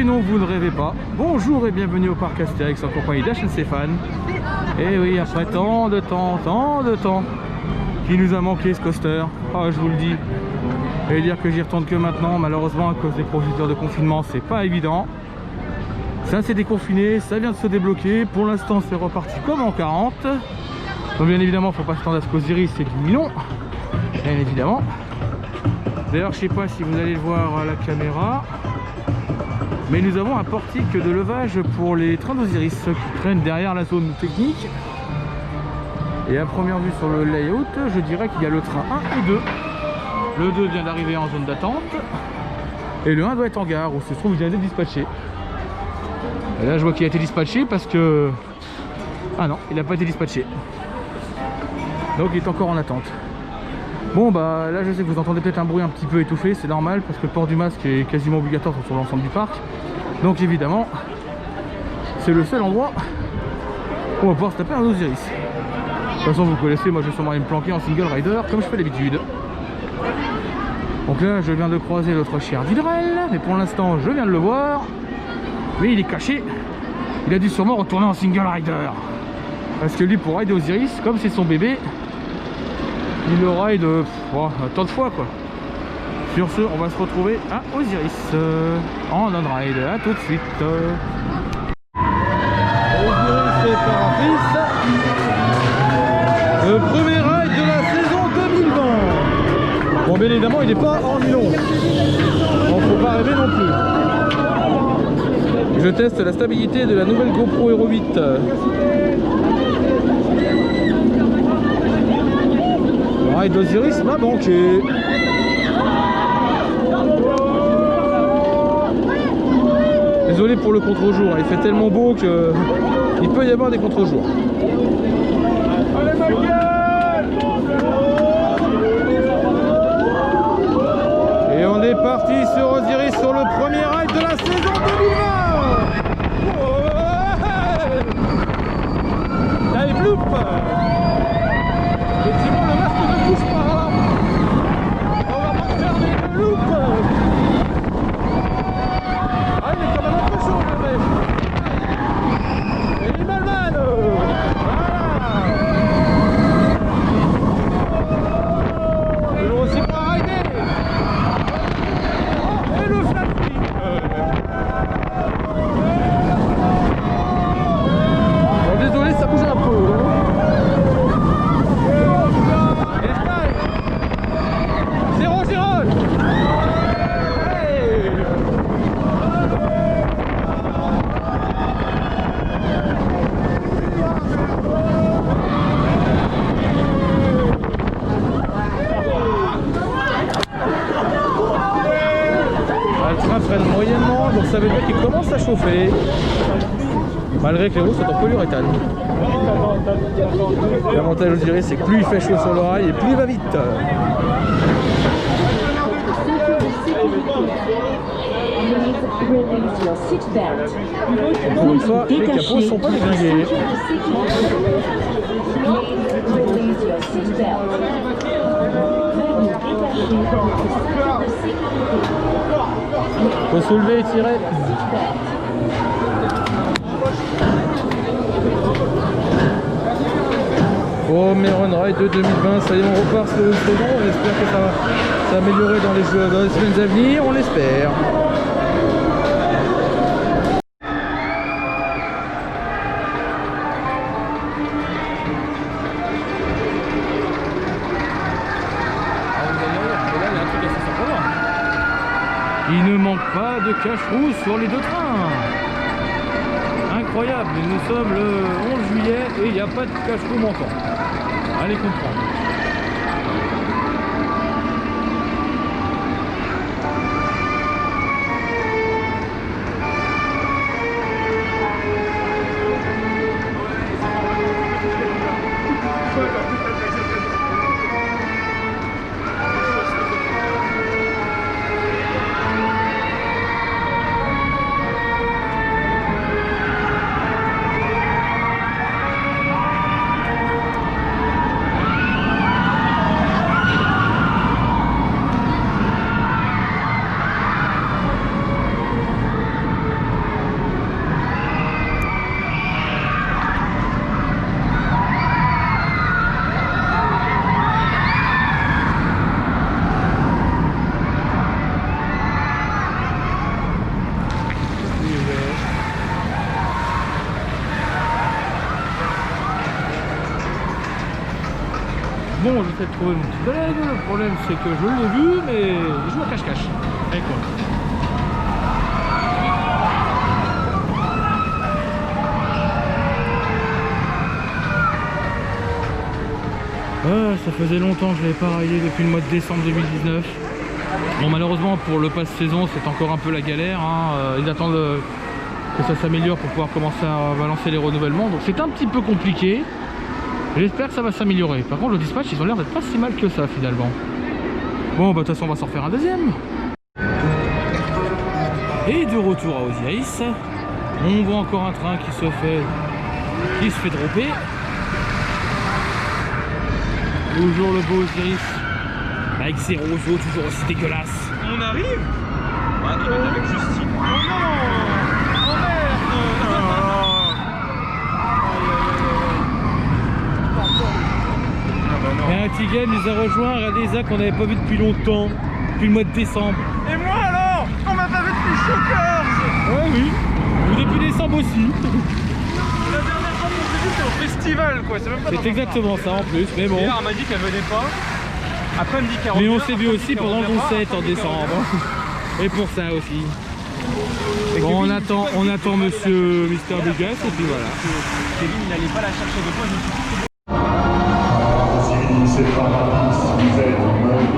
Et non, vous ne rêvez pas. Bonjour et bienvenue au parc Astérix en compagnie d'HNC Fan. Et oui, après tant de temps qu'il nous a manqué ce coaster. Ah, je vous le dis. Et dire que j'y retourne que maintenant, malheureusement à cause des procédures de confinement, c'est pas évident. Ça s'est déconfiné, ça vient de se débloquer. Pour l'instant, c'est reparti comme en 40. Donc bien évidemment, faut pas s'attendre à ce qu'Osiris c'est du milon. Bien évidemment. D'ailleurs, je sais pas si vous allez le voir à la caméra, mais nous avons un portique de levage pour les trains d'Osiris qui traînent derrière la zone technique. Et à première vue sur le layout, je dirais qu'il y a le train 1 et 2. Le 2 vient d'arriver en zone d'attente. Et le 1 doit être en gare, où se trouve il vient d'être dispatché. Et là je vois qu'il a été dispatché parce que... Ah non, il n'a pas été dispatché. Donc il est encore en attente. Bon bah là je sais que vous entendez peut-être un bruit un petit peu étouffé, c'est normal parce que le port du masque est quasiment obligatoire sur l'ensemble du parc. Donc évidemment, c'est le seul endroit où on va pouvoir se taper un Osiris. De toute façon vous connaissez, moi je vais sûrement aller me planquer en single rider comme je fais d'habitude. Donc là je viens de croiser notre cher d'Hydrael, mais pour l'instant je viens de le voir. Mais il est caché, il a dû sûrement retourner en single rider. Parce que lui pour rider Osiris, comme c'est son bébé, il le ride tant de fois quoi. Sur ce, on va se retrouver à Osiris en on-ride. A tout de suite. Osiris et Paraplis, le premier ride de la saison 2020. Bon, bien évidemment, il n'est pas en nylon. Donc, faut pas rêver non plus. Je teste la stabilité de la nouvelle GoPro Hero 8. Le ride d'Osiris m'a manqué. Désolé pour le contre-jour, il fait tellement beau que il peut y avoir des contre-jours. Et on est parti sur Osiris sur le premier ride de la saison 2020. Dive loop. Effectivement le masque ne bouge pas. On va pas faire des loops. Ah, il est quand même un peu chaud le mec. Et il est malman. Voilà. Toujours aussi pas rider. Et le flat flip. Bon, désolé, ça bouge un peu. Moyennement, donc ça veut dire qu'il commence à chauffer malgré que les roues sont en polyuréthane. L'avantage je dirais c'est que plus il fait chaud sur le rail et plus il va vite. Encore une fois, les capots ne sont pas déglingués. Faut soulever et tirer. Oh, Meron Ride de 2020, ça y est, on repart sur une seconde. On espère que ça va s'améliorer dans les semaines à venir, on l'espère. Il ne manque pas de cache-roue sur les deux trains. Incroyable, nous sommes le 11 juillet et il n'y a pas de cache-roue manquant. Allez comprendre. Bon, j'essaie de trouver mon petit collègue. Le problème, c'est que je l'ai vu, mais il joue à cache-cache. Avec moi. Ah, ça faisait longtemps que je l'avais pas raillé depuis le mois de décembre 2019. Bon, malheureusement pour le pass saison c'est encore un peu la galère, hein. Ils attendent que ça s'améliore pour pouvoir commencer à balancer les renouvellements, donc c'est un petit peu compliqué. J'espère que ça va s'améliorer. Par contre le dispatch ils ont l'air d'être pas si mal que ça finalement. Bon bah de toute façon on va s'en refaire un deuxième. Et de retour à Osiris, on voit encore un train qui se fait dropper. Toujours le beau Osiris, avec ses roseaux toujours aussi dégueulasses. On arrive. Ouais, il est avec Justine. Oh non. Oh merde. Et un petit gars nous a rejoint, regardez Isaac qu'on n'avait pas vu depuis longtemps, depuis le mois de décembre. Et moi alors, on m'a pas vu depuis Shockers. Ouais oui, ou depuis décembre aussi. La dernière fois qu'on s'est vu c'était au festival quoi, c'est même pas. C'est exactement ça en plus, mais bon. Hier elle m'a dit qu'elle venait pas. Après elle me dit 40. Mais on s'est vu aussi pendant le concert en décembre. Et pour ça aussi. Bon, on attend monsieur Mister Bigas et puis voilà. Kevin il n'allait pas la chercher de quoi, je me suis dit. Si c'est pas rapide, si vous êtes en mode...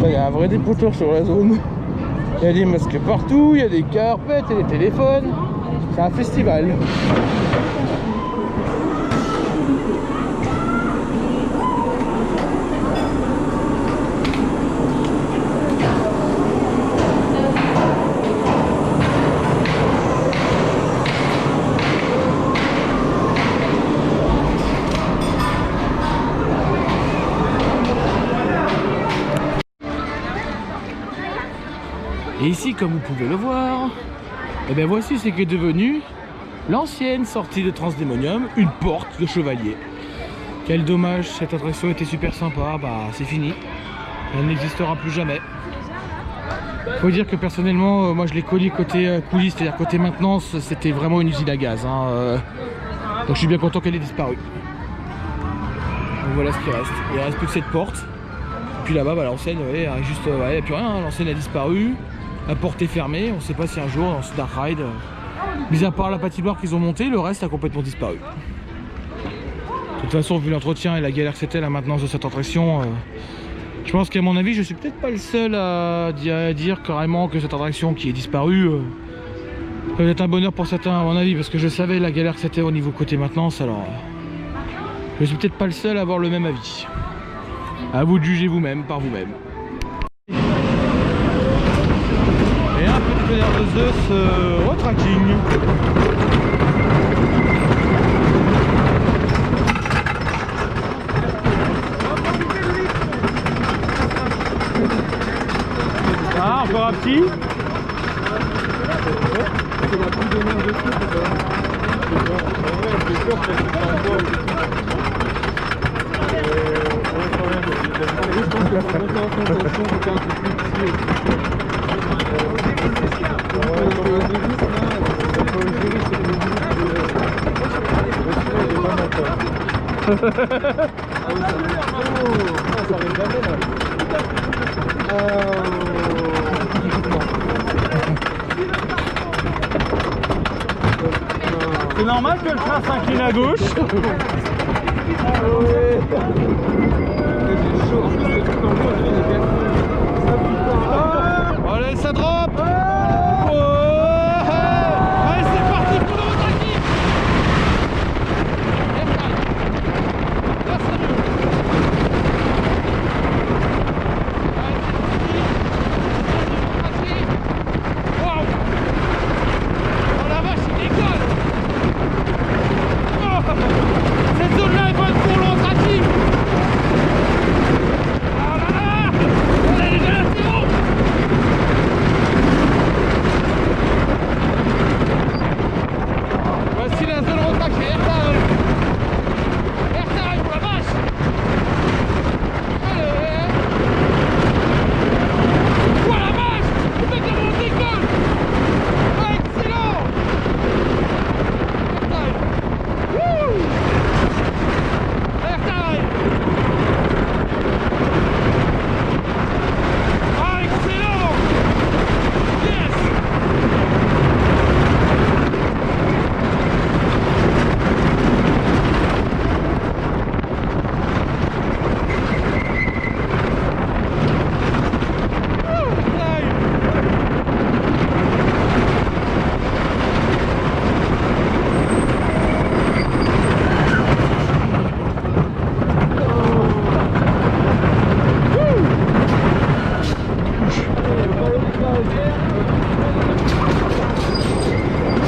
Il y a un vrai dépotoir sur la zone. Il y a des masques partout, il y a des carpettes, il y a des téléphones. C'est un festival. Et ici, comme vous pouvez le voir, et bien voici ce qu'est devenu l'ancienne sortie de Transdémonium, une porte de chevalier. Quel dommage, cette attraction était super sympa, bah c'est fini. Elle n'existera plus jamais. Faut dire que personnellement, moi je l'ai connu côté coulisses, c'est-à-dire côté maintenance, c'était vraiment une usine à gaz. Hein, donc je suis bien content qu'elle ait disparu. Donc voilà ce qui reste. Il ne reste plus que cette porte. Puis là-bas, bah, l'enseigne, il n'y a plus rien, l'enseigne a disparu. La porte est fermée, on ne sait pas si un jour dans ce Dark Ride, mis à part la patinoire qu'ils ont montée, le reste a complètement disparu. De toute façon, vu l'entretien et la galère que c'était la maintenance de cette attraction, je pense qu'à mon avis, je suis peut-être pas le seul à dire carrément que cette attraction qui est disparue peut être un bonheur pour certains à mon avis, parce que je savais la galère que c'était au niveau côté maintenance, alors je suis peut-être pas le seul à avoir le même avis. À vous de juger vous-même, par vous-même. Et un peu de tonnerre de Zeus retracking. Ah, encore un petit. C'est normal que le train s'incline à gauche. Allez, ça drop. Allez, c'est parti pour le retracking. Waouh. Oh la vache, il décolle. Cette zone-là est bonne pour le retracking. Oh là là. On est déjà à zéro. Voici la zone retractée. Airtime pour la vache. Allez. Oh la vache. On fait comment on décolle. Ah, excellent. Airtime. Wouh. Airtime. Ah, excellent. Yes.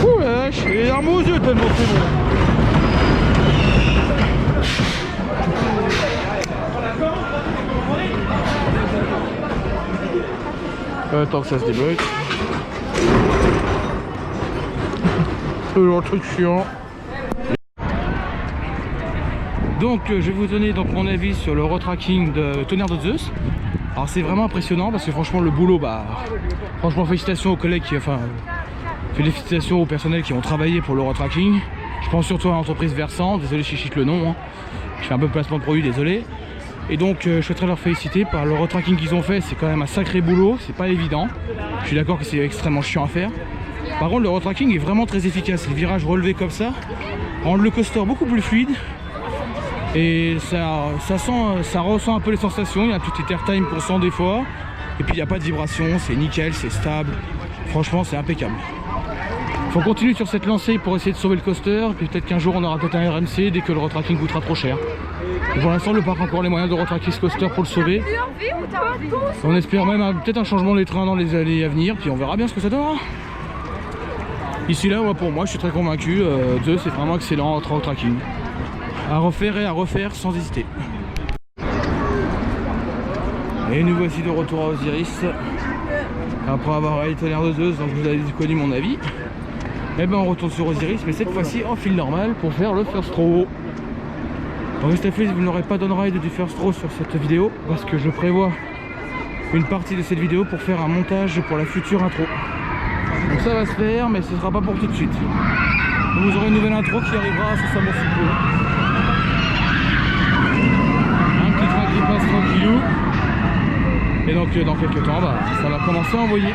Ouh la vache, il est larmes aux yeux tellement c'est bon. Tant que ça se débloque. Toujours le truc chiant. Donc je vais vous donner donc mon avis sur le retracking de Tonnerre de Zeus. Alors c'est vraiment impressionnant parce que franchement le boulot, franchement félicitations aux collègues félicitations aux personnels qui ont travaillé pour le retracking. Je pense surtout à l'entreprise Versant, désolé si je cite le nom, hein. Je fais un peu de placement de produit, désolé. Et donc je souhaiterais leur féliciter par le retracking qu'ils ont fait. C'est quand même un sacré boulot, c'est pas évident. Je suis d'accord que c'est extrêmement chiant à faire. Par contre le retracking est vraiment très efficace. Les virages relevés comme ça rendent le coaster beaucoup plus fluide. Et ça ressent un peu les sensations. Il y a un petit airtime pour 100 des fois. Et puis il n'y a pas de vibration, c'est nickel, c'est stable. Franchement c'est impeccable. Faut continuer sur cette lancée pour essayer de sauver le coaster. Puis peut-être qu'un jour on aura peut-être un RMC dès que le retracking coûtera trop cher. Et pour l'instant le parc a encore les moyens de retraquer ce coaster pour le sauver. On espère même peut-être un changement des trains dans les années à venir. Puis on verra bien ce que ça donnera. Ici là, pour moi je suis très convaincu. Zeus c'est vraiment excellent en retracking. À refaire et à refaire sans hésiter. Et nous voici de retour à Osiris. Après avoir réalisé Tonnerre de Zeus, donc vous avez connu mon avis. Et ben on retourne sur Osiris, mais cette fois-ci en file normale pour faire le first row. Donc restez fait, vous n'aurez pas d'on-ride du first row sur cette vidéo parce que je prévois une partie de cette vidéo pour faire un montage pour la future intro. Donc ça va se faire, mais ce ne sera pas pour tout de suite. Donc vous aurez une nouvelle intro qui arrivera incessamment sous peu. Un petit train qui passe tranquillou. Et donc dans quelques temps, ça va commencer à envoyer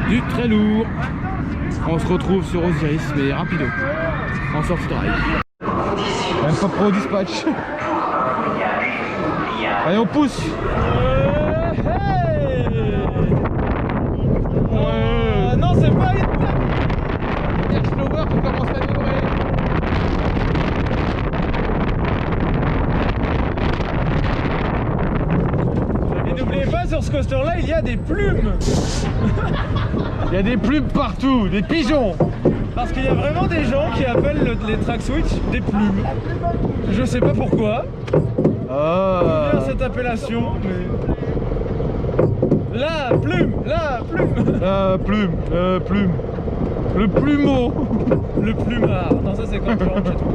du très lourd. On se retrouve sur Osiris, mais rapido, en sortie de ride. Même pas pro dispatch. Allez, on pousse. Non, c'est pas une Schlover qui commence à vibrer. Et n'oubliez pas, sur ce coaster là il y a des plumes. Il y a des plumes partout, des pigeons. Parce qu'il y a vraiment des gens qui appellent les track switch des plumes. Je sais pas pourquoi. D'où vient cette appellation, mais... La plume. La plume. Le plumeau. Le plumard. Non, ça c'est quand tu rentres chez toi.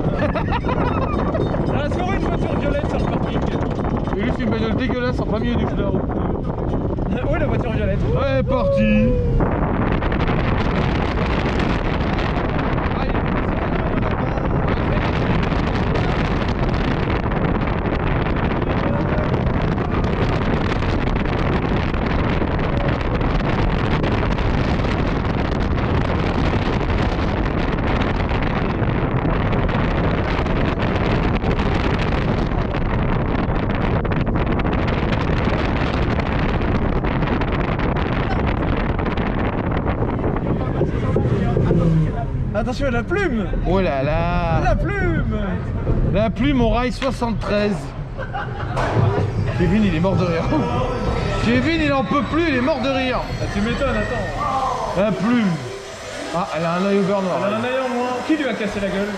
Ah, est-ce qu'on voit une voiture violette sur le parking? Et lui, c'est une bagnole dégueulasse en plein milieu du fleur. Oui, la voiture violette. Ouais, parti. Attention à la plume. Oh là là. La plume. La plume au rail 73. Kevin il est mort de rire. Kevin il en peut plus, il est mort de rire. Ah, tu m'étonnes, attends. La plume. Ah, elle a un œil au beurre noir. Elle a un œil en moins. Qui lui a cassé la gueule?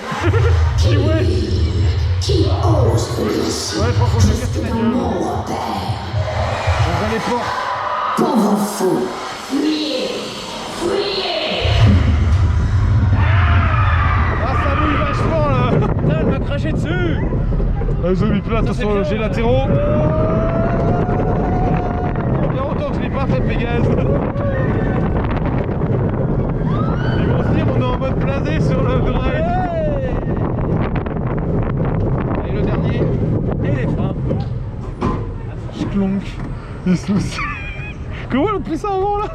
Qui ouais. Qui ose policier Ouais, je crois qu'on lui a cassé la gueule. mot à terre. On va les portes. Pauvre fou. Fuyez. Fuyez. Ah, ça mouille vachement là. Putain, elle m'a craché dessus. Ah, ils ont mis plein, attention, j'ai latéraux. Il y a longtemps que je l'ai pas fait, Pégase. Ils vont se dire, on est en mode blasé sur le drive. Et le dernier. Et les freins. Schlonk. Il se lousse. Comment elle a pris ça avant là?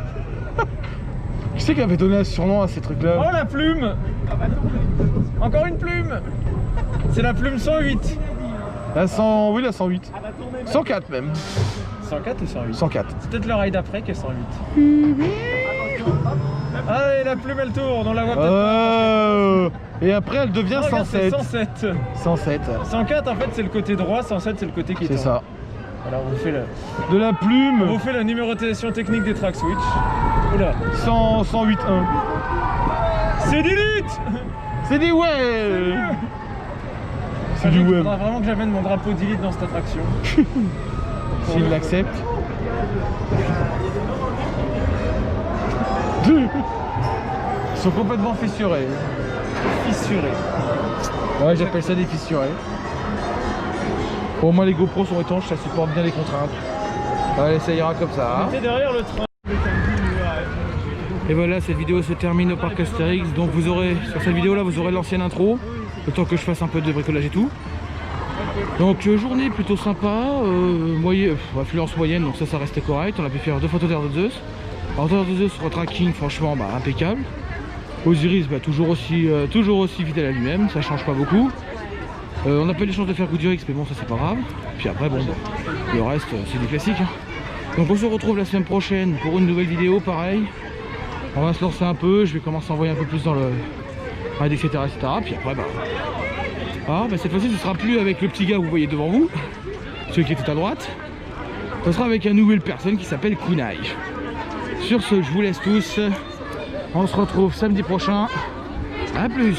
Qui c'est qui avait donné un surnom à ces trucs là? Oh la plume. Encore une plume. C'est la plume 108. La 100, oui la 108. 104 même. 104 ou 108? 104. C'est peut-être le rail d'après qui est 108. Ah et la plume elle tourne, on la voit peut-être pas. Et après elle devient Ah, regarde, 107. c'est 107. 107. 104 en fait c'est le côté droit, 107 c'est le côté qui C'est tourne. ça. Alors on vous fait De la plume. on vous fait la numérotation technique des track switch. Oula. 108.1. C'est delete. C'est des ouais. C'est du Il web. faudra vraiment que j'amène mon drapeau delete dans cette attraction. S'il l'accepte. Ils sont complètement fissurés. Fissuré. Ouais, j'appelle ça des fissurés. Au moins les GoPros sont étanches, ça supporte bien les contraintes. Allez, ça ira comme ça. T'es derrière le train. Et voilà, cette vidéo se termine au parc Astérix. Donc vous aurez, sur cette vidéo là, vous aurez l'ancienne intro. Le temps que je fasse un peu de bricolage et tout. Donc journée plutôt sympa, affluence moyenne, donc ça restait correct. On a pu faire 2 photos d'Air de Zeus. Alors Air de Zeus sur tracking, franchement impeccable. Osiris toujours aussi fidèle à lui-même, ça change pas beaucoup. On n'a pas eu les chances de faire Goodurix, mais bon ça c'est pas grave. Puis après le reste c'est des classiques. Donc on se retrouve la semaine prochaine pour une nouvelle vidéo pareil. On va se lancer un peu, je vais commencer à envoyer un peu plus dans le ride, etc. Puis après cette fois-ci ce sera plus avec le petit gars que vous voyez devant vous, celui qui est tout à droite. Ce sera avec une nouvelle personne qui s'appelle Kunai. Sur ce, je vous laisse tous. On se retrouve samedi prochain. A plus.